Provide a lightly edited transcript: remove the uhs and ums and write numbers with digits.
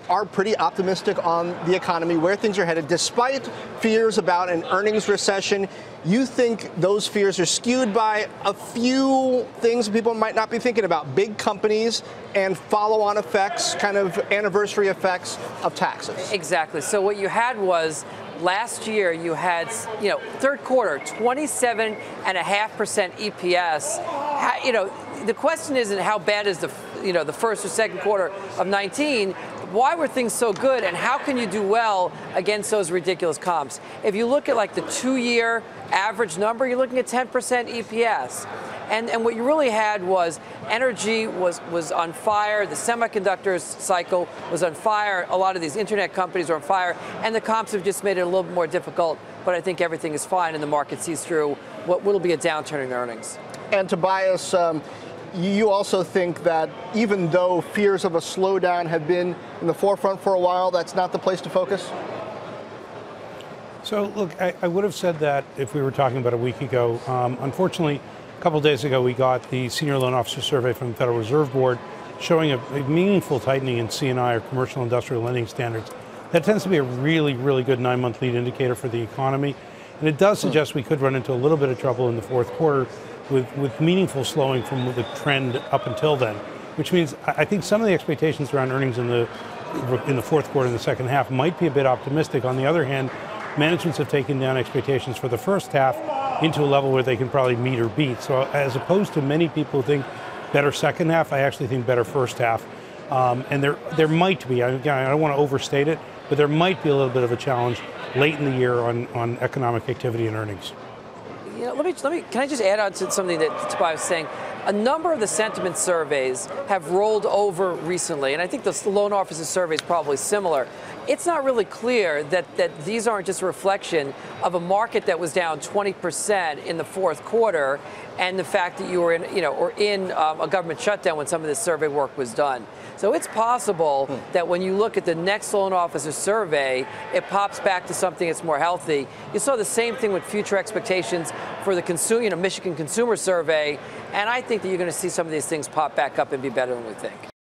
are pretty optimistic on the economy, where things are headed, despite fears about an earnings recession. You think those fears are skewed by a few things people might not be thinking about, big companies and follow-on effects, kind of anniversary effects of taxes. Exactly. So what you had was last year you had, third quarter, 27.5% EPS. The question isn't how bad is the first or second quarter of 19. Why were things so good, and how can you do well against those ridiculous comps? If you look at like the 2-year average number, you're looking at 10% EPS. And what you really had was energy was on fire, the semiconductors cycle was on fire, a lot of these internet companies are on fire, and the comps have just made it a little bit more difficult, but I think everything is fine and the market sees through what will be a downturn in earnings. And Tobias, you also think that even though fears of a slowdown have been in the forefront for a while, that's not the place to focus? So, look, I would have said that if we were talking about a week ago. Unfortunately, a couple of days ago, we got the Senior Loan Officer Survey from the Federal Reserve Board showing a meaningful tightening in C&I, or commercial industrial lending standards. That tends to be a really, really good 9-month lead indicator for the economy. And it does suggest we could run into a little bit of trouble in the fourth quarter with meaningful slowing from the trend up until then, which means I think some of the expectations around earnings in the fourth quarter and the second half might be a bit optimistic. On the other hand, managements have taken down expectations for the first half into a level where they can probably meet or beat. So as opposed to many people who think better second half, I actually think better first half. And there might be, again, I don't want to overstate it, but there might be a little bit of a challenge late in the year on economic activity and earnings. Can I just add on to something that Tobias was saying? A number of the sentiment surveys have rolled over recently, and I think the loan officer survey is probably similar. It's not really clear that these aren't just a reflection of a market that was down 20% in the fourth quarter, and the fact that you were in a government shutdown when some of this survey work was done. So it's possible that when you look at the next loan officer survey, it pops back to something that's more healthy. You saw the same thing with future expectations for the Michigan Consumer Survey, and I think that you're going to see some of these things pop back up and be better than we think.